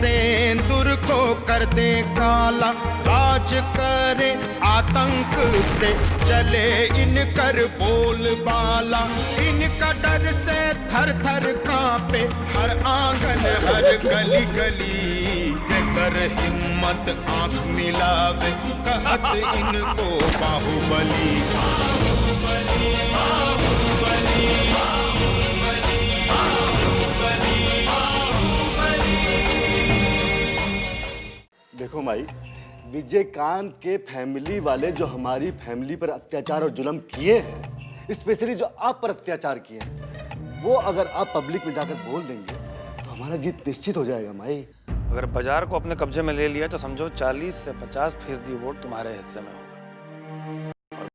सेंदूर को कर दे काला, राज करे आतंक से चले इनकर बोलबाला। इनका डर से थर थर कांपे हर आंगन हर गली गली, कर हिम्मत आंख मिलावे कहत इनको बाहुबली। देखो माई, विजयकांत के फैमिली वाले जो हमारी फैमिली पर अत्याचार और जुल्म किए हैं, स्पेशली जो आप पर अत्याचार किए हैं, वो अगर आप पब्लिक में जाकर बोल देंगे तो हमारा जीत निश्चित हो जाएगा माई। अगर बाजार को अपने कब्जे में ले लिया तो समझो 40 से 50% वोट तुम्हारे हिस्से में होगा। और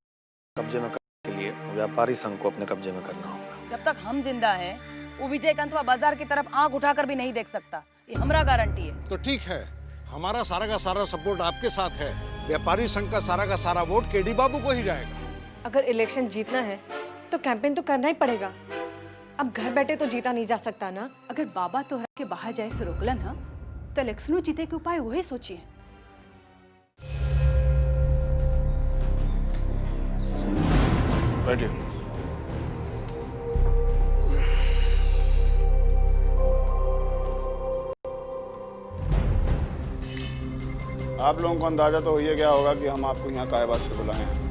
कब्जे में करने के लिए व्यापारी संघ को अपने कब्जे में करना होगा। जब तक हम जिंदा हैं, वो विजयकांत बाजार की तरफ आंख उठाकर भी नहीं देख सकता, ये हमारा गारंटी है। तो ठीक है, हमारा सारा का सारा सपोर्ट आपके साथ है। व्यापारी संघ का सारा वोट केडी बाबू को ही जाएगा। अगर इलेक्शन जीतना है तो कैंपेन तो करना ही पड़ेगा। अब घर बैठे तो जीता नहीं जा सकता ना। अगर बाबा तोहरा के बाहर जाए से रोकला ना, तो इलेक्शनों जीते के उपाय वही सोचिए। बैठिए। आप लोगों को अंदाजा तो ये क्या होगा कि हम आपको यहाँ काहे वास्ते बुलाए हैं।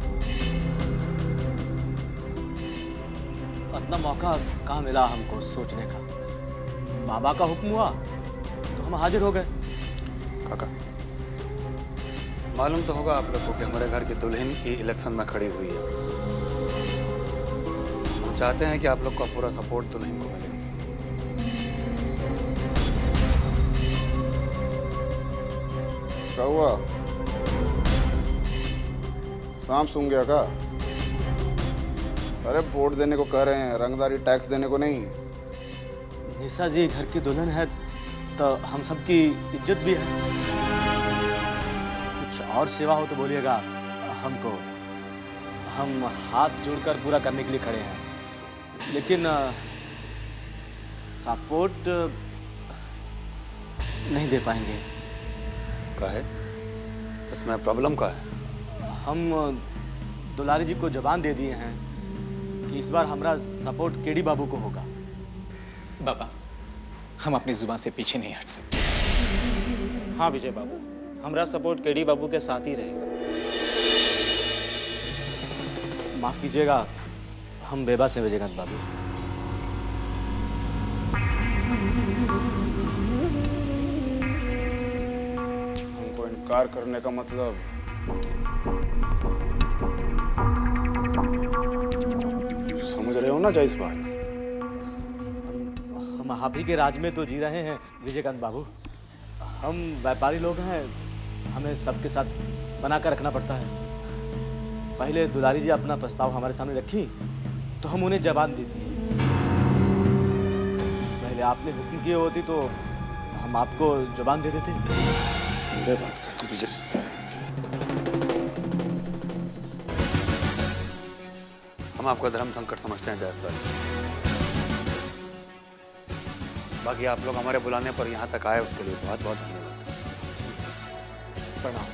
अपना मौका कहाँ मिला हमको सोचने का। बाबा का हुक्म हुआ तो हम हाजिर हो गए। काका, मालूम तो होगा आप लोग को कि हमारे घर की दुल्हन की इलेक्शन में खड़ी हुई है। हम चाहते हैं कि आप लोग का पूरा सपोर्ट दुल्हन को मिले। क्या हुआ, सांप सूंघ गया का? अरे वोट देने को कह रहे हैं, रंगदारी टैक्स देने को नहीं। निशा जी घर की दुल्हन है तो हम सबकी इज्जत भी है। कुछ और सेवा हो तो बोलिएगा हमको, हम हाथ जोड़कर पूरा करने के लिए खड़े हैं। लेकिन सपोर्ट नहीं दे पाएंगे। का है इसमें प्रॉब्लम का है? हम दुलारी जी को जबान दे दिए हैं कि इस बार हमारा सपोर्ट केडी बाबू को होगा। बाबा, हम अपनी जुबान से पीछे नहीं हट सकते। हाँ विजय बाबू, हमारा सपोर्ट केडी बाबू के साथ ही रहेगा। माफ कीजिएगा, हम बेबस हैं विजयकांत बाबू। हमको इनकार करने का मतलब समझ रहे हो ना जायस भाई? हम आप ही के राज में तो जी रहे हैं विजयकांत बाबू। हम व्यापारी लोग हैं, हमें सबके साथ बना कर रखना पड़ता है। पहले दुलारी जी अपना प्रस्ताव हमारे सामने रखी तो हम उन्हें जवाब दे दिए। पहले आपने हुक्म किए होती तो हम आपको जवाब दे देते। बात करते विजय, हम आपका धर्म संकट समझते हैं जायसवाल। बाकी आप लोग हमारे बुलाने पर यहाँ तक आए उसके लिए बहुत बहुत धन्यवाद। प्रणाम।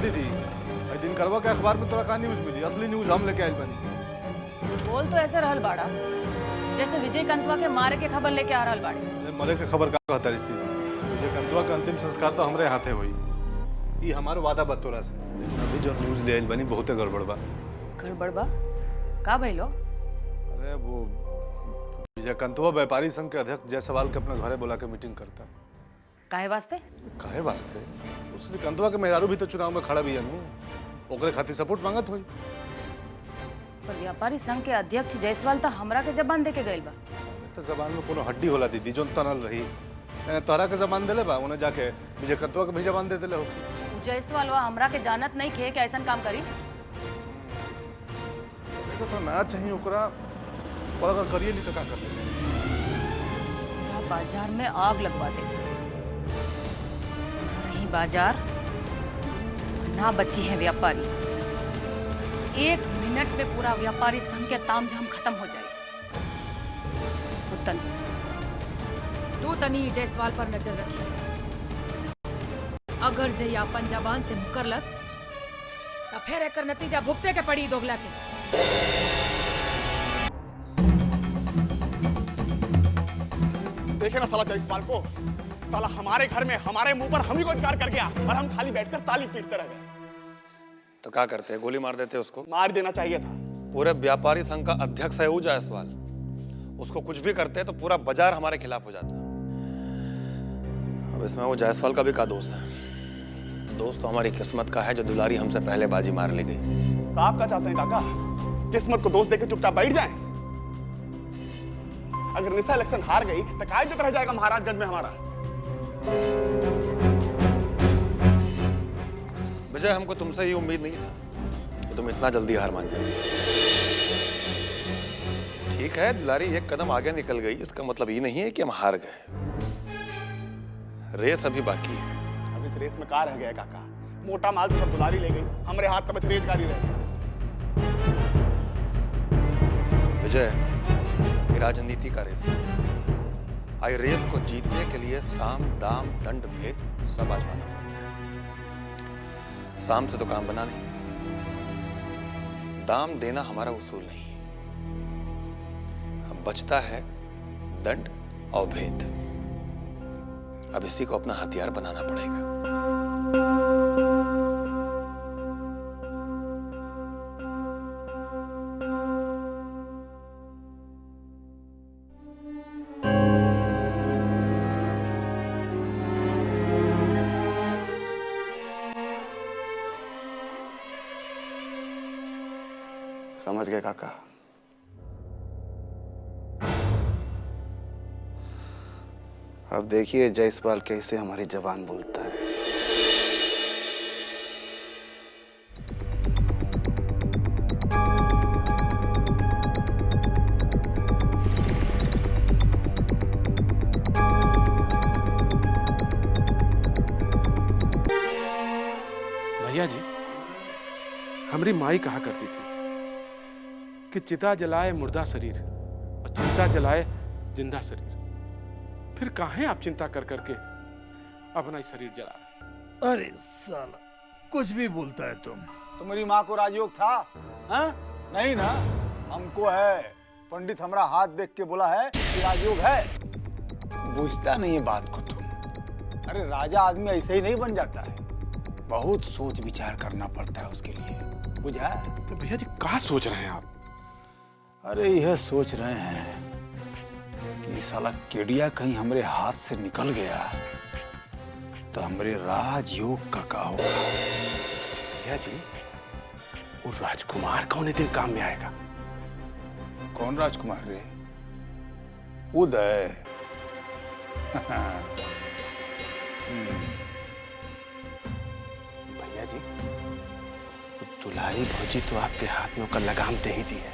दीदी, दिन करवा के अखबार में तोरा का न्यूज मिली? असली न्यूज हम लेके आइल बनी। बोल तो ऐसे रहल बाड़ा जैसे विजयकांतवा के मारे के खबर लेके आ रहल बाड़े। मरे के खबर का कहता रिश्ती विजयकांतवा का अंतिम संस्कार तो हमरे हाथे हुई। ये हमारे वादा बा तोरा से, लेकिन अभी जो न्यूज ले आइल बनी बहुते गड़बड़ बा। गड़बड़ बा? का भइलो? अरे वो विजयकांतवा व्यापारी संघ के अध्यक्ष जायसवाल के अपना घरे बुला के मीटिंग करता। काहे वास्ते? काहे वास्ते? उसने कंतवा के मेहरारू भी तो चुनाव में खड़ा भी है, ओकरे खातिर सपोर्ट मांगत हुई। पर व्यापारी संघ के अध्यक्ष जायसवाल तो हमरा के जबान दे के गइल बा। तो जबान में कोनो हड्डी होला दीदी जो तनल रही। तोहरा के जबान देले बा, उन्हें जाके विजयकांतवा के भी जबान दे देले हो। जायसवाल वा हमरा के जानत नहीं खे कि ऐसन काम करी। देखो तो ना चाहिए ओकरा, और अगर करिए नहीं तो का कर ले। बाजार में आग लगवा देंगे। ना रही बाजार, ना बची है व्यापारी। 1 मिनट में पूरा व्यापारी संघ के तामझाम खत्म हो जाए। तू तनी जायसवाल पर नजर रखी। अगर जय अपन जबान से मुकरलस तो फिर एक नतीजा भुगते के पड़ी दोगला के। देखे ना साला जायसवाल को, साला हमारे घर में हमारे मुंह पर हम ही को इनकार कर गया और हम खाली बैठकर ताली पीटते रह गए। तो क्या करते, गोली मार देते उसको? मार देना चाहिए था। पूरे व्यापारी संघ का अध्यक्ष है वो जायसवाल, उसको कुछ भी करते तो पूरा बाजार हमारे खिलाफ हो जाता। अब इसमें वो जायसवाल का भी का दोष है? दोस्त तो हमारी किस्मत का है जो दुलारी हमसे पहले बाजी मार ले गई। तो आप क्या चाहते हैं काका? किस्मत को दोष देकर चुपचाप बैठ जाएं? अगर निशा इलेक्शन हार गई तो काय इज्जत रह जाएगा महाराजगंज में हमारा? विजय, हमको तुमसे ये उम्मीद नहीं था कि तुम इतना जल्दी हार मान जाओगे। ठीक है, दुलारी एक कदम आगे निकल गई, इसका मतलब ये नहीं है कि हम हार गए। रेस अभी बाकी है। अब इस रेस में कहाँ रह गया काका? मोटा माल तो सब दुलारी ले गई, हमारे हाथ तब रेजगारी रह गया। विजय, ये राजनीति का रेस है। आई रेस को जीतने के लिए साम दाम दंड भेद सब आजमाना पड़ता है। साम से तो काम बना नहीं, दाम देना हमारा उसूल नहीं है। अब बचता है दंड और भेद। अब इसी को अपना हथियार बनाना पड़ेगा। समझ गए काका? अब देखिए जायसवाल कैसे हमारी जबान बोलता है। भैया जी, हमारी माई कहा करती थी कि चिता जलाए मुर्दा शरीर और चिंता जलाए जिंदा शरीर। फिर काहे आप चिंता कर करके अपना ही शरीर जला रहे? अरे साला, कुछ भी बोलता है तुम। तुम्हारी माँ को राजयोग था? हाँ? नहीं ना, हमको है। पंडित हमारा हाथ देख के बोला है कि राजयोग है। बुझता नहीं है बात को तुम। अरे राजा आदमी ऐसे ही नहीं बन जाता है, बहुत सोच विचार करना पड़ता है उसके लिए, बुझा? तो भैया जी क्या सोच रहे हैं आप? अरे यह सोच रहे हैं कि साला केडिया कहीं हमारे हाथ से निकल गया तो हमारे राजयोग का क्या होगा? भैया जी, वो राजकुमार कौन दिन काम में आएगा? कौन राजकुमार रे? उदय। भैया जी, दुलारी भौजी तो आपके हाथ में उसका लगाम दे ही दी है,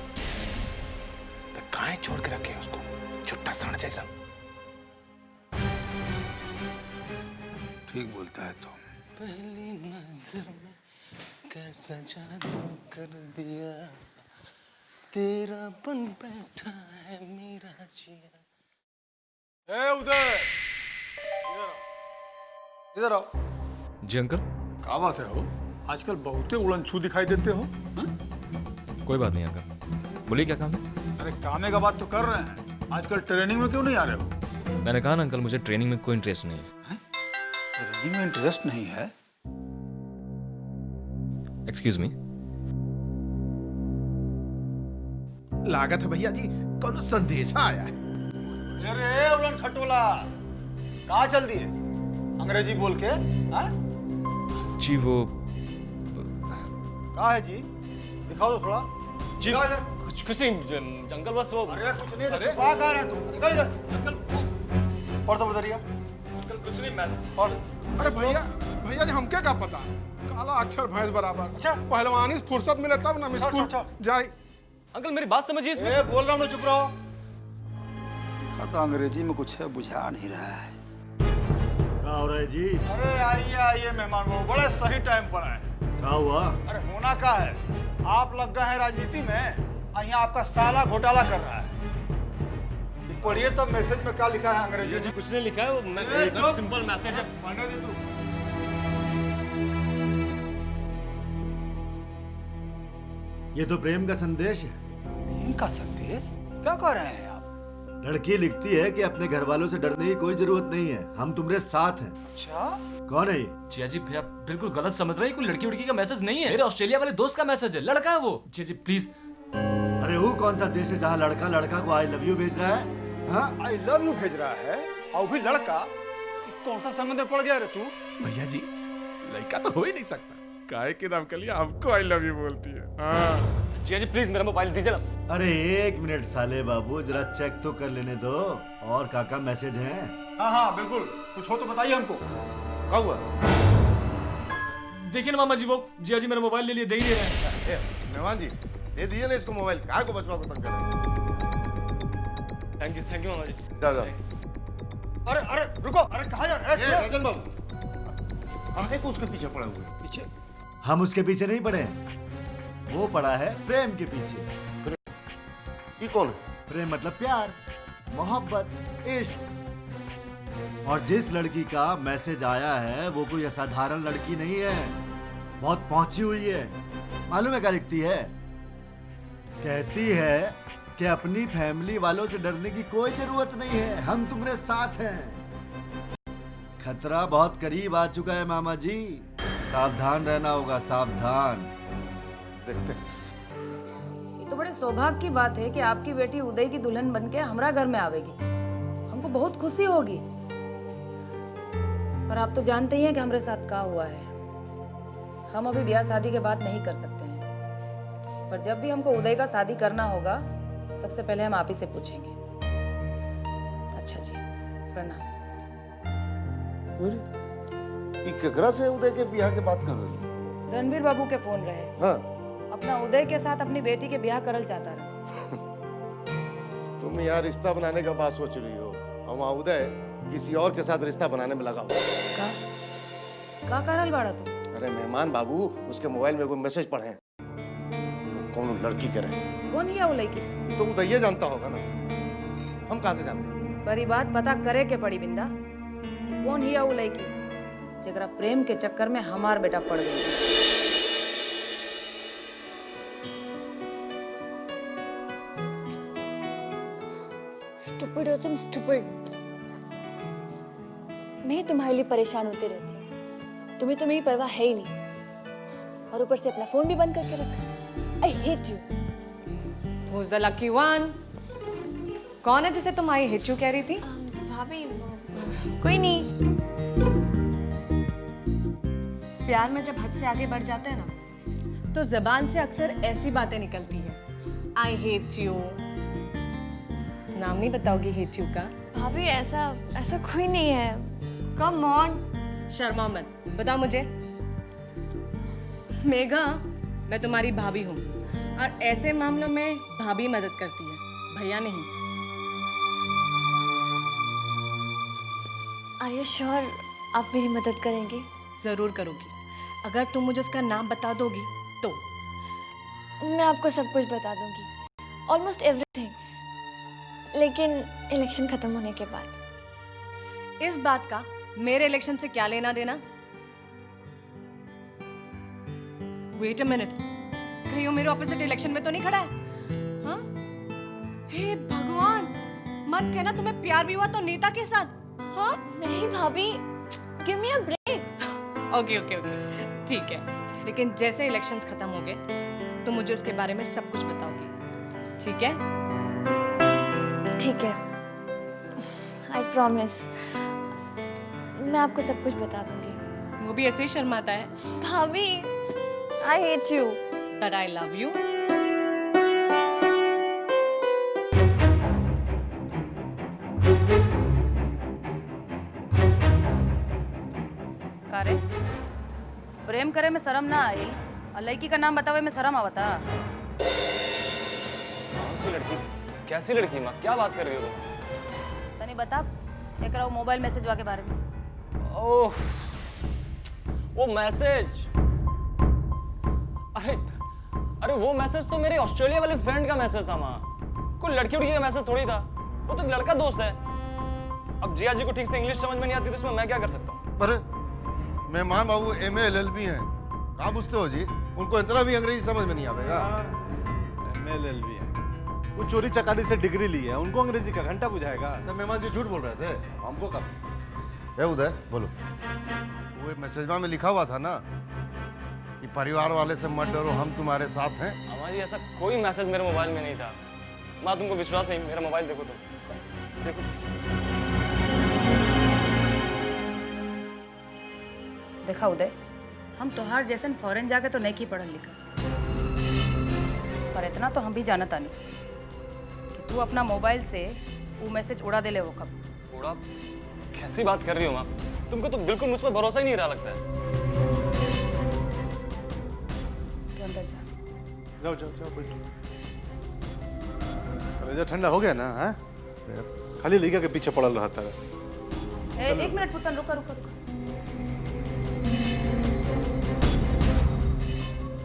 तो काहे छोड़ के रखे उसको छुट्टा साण जैसा? ठीक बोलता है तुम। पहली नजर में कैसा जादू कर दिया, तेरा बन बैठा है मेरा जिया। ए उदय, इधर आओ। जी अंकल। क्या बात है हो? आजकल बहुते उड़नछू दिखाई देते हो। हा? कोई बात नहीं अंकल, बोलिए क्या काम है? अरे कामे का बात तो कर रहे हैं, आजकल ट्रेनिंग में क्यों नहीं आ रहे हो? मैंने कहा ना अंकल, मुझे ट्रेनिंग में कोई इंटरेस्ट नहीं है। ट्रेनिंग में इंटरेस्ट नहीं है? Excuse me. लागत है भैया जी कौन संदेशा आया है। अरे उड़न खटोला, कहाँ चल दिए अंग्रेजी बोल के? हा? जी वो कहाँ है जी? दिखाओ तो थोड़ा जी। कुछ नहीं अंकल, बस वो। अरे कुछ नहीं, अरे कहाँ कहाँ रहे तुम? दिखाओ इधर अंकल। पढ़ तो बदरिया अंकल, कुछ नहीं, मैं अरे भैया जी हमके क्या पता, काला अक्षर भैंस बराबर। अच्छा पहलवानी फुर्सत मिले तब ना स्कूल जाए। अंकल मेरी बात समझिए। बोल रहा हूँ, चुप रहो। तो अंग्रेजी में कुछ है, बुझा नहीं रहा है। क्या हो रहा है जी? अरे आइए आइए मेहमान बाबू, बड़े सही टाइम पर आए। क्या हुआ? अरे होना क्या है, आप लग गए हैं राजनीति में और यहाँ आपका साला घोटाला कर रहा है। पढ़िए तब मैसेज में क्या लिखा है अंग्रेजी में। कुछ नहीं लिखा है, वो सिंपल मैसेज है। पढ़ने दे तू। ये तो प्रेम का संदेश है। प्रेम का संदेश? क्या कह रहे हैं आप? लड़की लिखती है कि अपने घर वालों से डरने की कोई जरूरत नहीं है, हम तुम्हारे साथ हैं। अच्छा, कौन है ये? जिया जी भैया बिल्कुल गलत समझ रहे हैं, कोई लड़की उड़की का मैसेज नहीं है, मेरे ऑस्ट्रेलिया वाले दोस्त का मैसेज है, लड़का है वो। जिया जी प्लीज। अरे वो कौन सा देश है जहाँ लड़का लड़का को आई लव यू भेज रहा है? हाँ, आई लव यू भेज रहा है और भी लड़का? कौन सा संबंध में पड़ गया रे तू? भैया जी लड़का तो हो ही नहीं सकता, काहे के नाम के लिए हमको आई लव यू बोलती है। हाँ जिया जी प्लीज मेरा मोबाइल दीजिए ना। अरे एक मिनट साले बाबू, जरा चेक तो कर लेने दो। और काका मैसेज है? हाँ हाँ बिल्कुल, कुछ हो तो बताइए हमको। क्या हुआ? देखिए ना मामा जी, वो जिया जी मेरा मोबाइल ले लिए, दे ही नहीं रहे। मेहमान जी दे दीजिए ना इसको मोबाइल, काहे को बचवा को तंग कर रहे हैं? थैंक यू मामा जी। जाओ जाओ। अरे अरे रुको, अरे कहाँ जा रहे हैं? राजन बाबू काहे को उसके पीछे पड़े हुए? पीछे? हम उसके पीछे नहीं पड़े हैं, वो पड़ा है प्रेम के पीछे। ये कौन है? प्रेम मतलब प्यार, मोहब्बत, इश्क। और जिस लड़की का मैसेज आया है वो कोई असाधारण लड़की नहीं है, बहुत पहुंची हुई है। मालूम है क्या लिखती है? कहती है कि अपनी फैमिली वालों से डरने की कोई जरूरत नहीं है, हम तुम्हारे साथ हैं। खतरा बहुत करीब आ चुका है मामा जी, सावधान रहना होगा, सावधान। देखते ये तो बड़े सौभाग्य की बात है कि आपकी बेटी उदय की दुल्हन बनके हमारा घर में आवेगी, हमको बहुत खुशी होगी। पर आप तो जानते ही हैं कि हमारे साथ क्या हुआ है। हम अभी ब्याह शादी के बात नहीं कर सकते हैं, पर जब भी हमको उदय का शादी करना होगा सबसे पहले हम आप ही से पूछेंगे। अच्छा जी, प्रणाम। केकरा से उदय के ब्याह के बात कर रही है? रणबीर बाबू के फोन रहे। हाँ। अपना उदय के साथ अपनी बेटी के ब्याह करल चाहता रहे। तुम यहाँ रिश्ता बनाने का बात सोच रही हो, और वहाँ उदय किसी और के साथ रिश्ता बनाने में लगा हुआ। का करल बाड़ा तू? अरे मेहमान बाबू उसके मोबाइल में कोई मैसेज पढ़े, कौन लड़की करे? कौन है वो लड़की? तो उदय जानता होगा ना, हम कहाँ से जानते? पर ये बात पता करे के पड़ी बिंदा कि कौन है वो लड़की जगरा प्रेम के चक्कर में हमार बेटा पड़ गई। स्टूपिड हो तुम, स्टूपिड। मैं ही तुम्हारे लिए परेशान होती रहती हूँ, तुम्हें तो मेरी परवाह है ही नहीं, और ऊपर से अपना फोन भी बंद करके रखा। I hate you. Who's the lucky one? कौन है जिसे तुम आई हेट यू कह रही थी? भाभी कोई नहीं। प्यार में जब हद से आगे बढ़ जाते हैं ना, तो जबान से अक्सर ऐसी बातें निकलती हैं। I hate you. नाम नहीं बताओगी हेट यू का? भाभी ऐसा कोई नहीं है। कम ऑन, शर्मा मत, बता मुझे। मेघा, मैं तुम्हारी भाभी हूँ, और ऐसे मामलों में भाभी मदद करती है, भैया नहीं। आर यू श्योर आप मेरी मदद करेंगे? जरूर करूँगी, अगर तुम मुझे उसका नाम बता दोगी तो। मैं आपको सब कुछ बता दूंगी, ऑलमोस्ट एवरीथिंग, लेकिन इलेक्शन खत्म होने के बाद। इस बात का मेरे इलेक्शन से क्या लेना देना? वेट अ मिनट, कहीं वो मेरे ऑपोजिट इलेक्शन में तो नहीं खड़ा है? हाँ? हे भगवान, मत कहना तुम्हें प्यार भी हुआ तो नेता के साथ। हाँ? नहीं भाभी, give me a break. Okay okay okay, ठीक है, लेकिन जैसे इलेक्शंस खत्म हो गए तो मुझे उसके बारे में सब कुछ बताओगी, ठीक है? ठीक है, आई प्रॉमिस, मैं आपको सब कुछ बता दूंगी। वो भी ऐसे ही शर्माता है। भाभी, I hate you but I love you. कारे प्रेम करे में शर्म ना आई, और लड़की का नाम बतावे में शर्म आवता? कौन सी लड़की? कैसी लड़की माँ? क्या बात कर रही हो तुम? बता एकरा वो मोबाइल मैसेजवा के बारे में। ओह, वो मैसेज, अरे वो मैसेज तो मेरे ऑस्ट्रेलिया वाले फ्रेंड का मैसेज था माँ। कोई लड़की उड़की का मैसेज थोड़ी था, वो तो एक लड़का दोस्त है। अब जिया जी को ठीक से इंग्लिश समझ में नहीं आती तो इसमें मैं क्या कर सकता हूँ? पर मेहमान बाबू MA LLB हैं, कहाँ पूछते हो जी? उनको इतना भी अंग्रेजी समझ में नहीं आवेगा। MA LLB है, वो चोरी चकारी से डिग्री ली है, उनको अंग्रेजी का घंटा बुझाएगा। तो मेहमान जी झूठ बोल रहे थे। हमको कब? है उदय, बोलो। वो मैसेजवा में लिखा हुआ था ना कि परिवार वाले से मत डरो, हम तुम्हारे साथ हैं। हमारी ऐसा कोई मैसेज मेरे मोबाइल में नहीं था। माँ तुमको विश्वास नहीं, मेरा मोबाइल देखो तुम, देखो। देखा उदय, हम तोहार जैसन फॉरेन जाके तो नहीं की पढ़ल लिखा, पर इतना तो हम भी जानता नहीं कि तू अपना मोबाइल से वो मैसेज उड़ा दे ले। वो कब उड़ा? कैसी बात कर रही हो माँ? तुमको तो बिल्कुल मुझ पर भरोसा ही नहीं रहा लगता है। तू अंदर जा। जाओ जाओ जाओ बैठो। कलेजा ठंडा हो गया ना? हाँ, खाली लड़का के पीछे पड़ल रहा था। एक मिनट पुतन, रुका रुका रुका।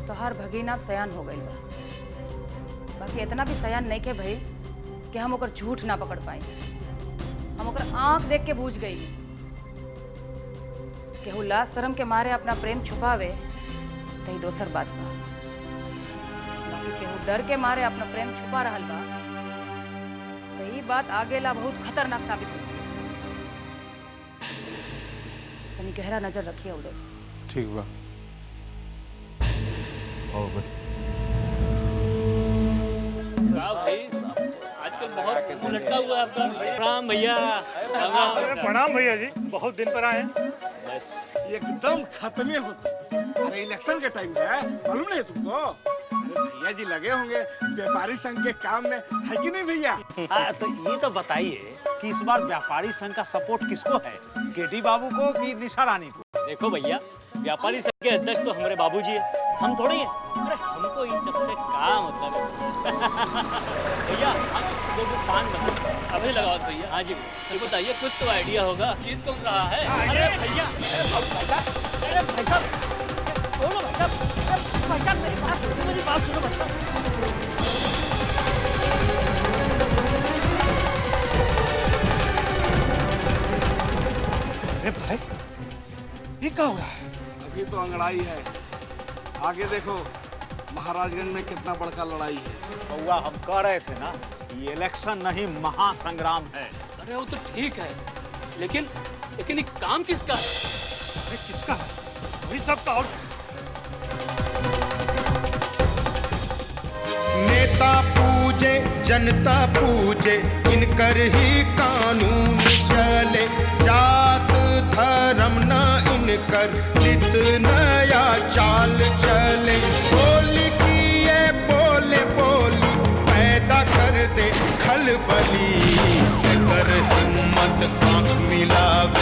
तोहार भगीना सयान हो गई बा, बाकी इतना भी सयान नहीं के भाई कि हम ओकर झूठ ना पकड़ पाए। हम ओकर आंख देख के बूझ गई केहू लाज शर्म के मारे अपना प्रेम छुपावे तही दोसर बात बा, बाकी केहू डर के मारे अपना प्रेम छुपा रहल बा तही बात आगे ला बहुत खतरनाक साबित हो सके। तनी गहरा नजर रखिए उदय। ठीक बा। भाई आजकल बहुत मुंह लटका हुआ है आपका। प्रणाम भैया। प्रणाम भैया जी, बहुत दिन पर आए हैं। बस एकदम खत्मे होते। अरे इलेक्शन का टाइम है, मालूम नहीं तुमको? अरे भैया जी लगे होंगे व्यापारी संघ के काम में, है कि नहीं भैया? तो ये तो बताइए कि इस बार व्यापारी संघ का सपोर्ट किसको है, केटी बाबू को कि निशा रानी को? देखो भैया, व्यापारी संघ के अध्यक्ष तो हमारे बाबूजी है, हम थोड़ी हैं। अरे हमको इस सबसे क्या मतलब है? भैया आप दो पान बना अभी लगाओ भैया। हाँ जी, तो बताइए कुछ तो आइडिया होगा, जीत कौन रहा है? अरे भैया, भाई साहब, बोलो भाई साहब, मेरी बात सुनो भाई साहब। अरे भाई, ये क्या हो रहा है? अभी तो अंगड़ाई है, आगे देखो महाराजगंज में कितना बड़का लड़ाई है। बउआ हम कह रहे थे ना, ये इलेक्शन नहीं महासंग्राम है। अरे वो तो ठीक है, लेकिन ये काम किसका है? अरे किसका है? वही सबका। और नेता पूजे जनता पूजे, इनकर ही कानून चले। जात धर्म न इनकर नित नया चाल चले। बोली की ये बोले बोली पैदा कर दे खलबली, कर हिम्मत आंख मिलावे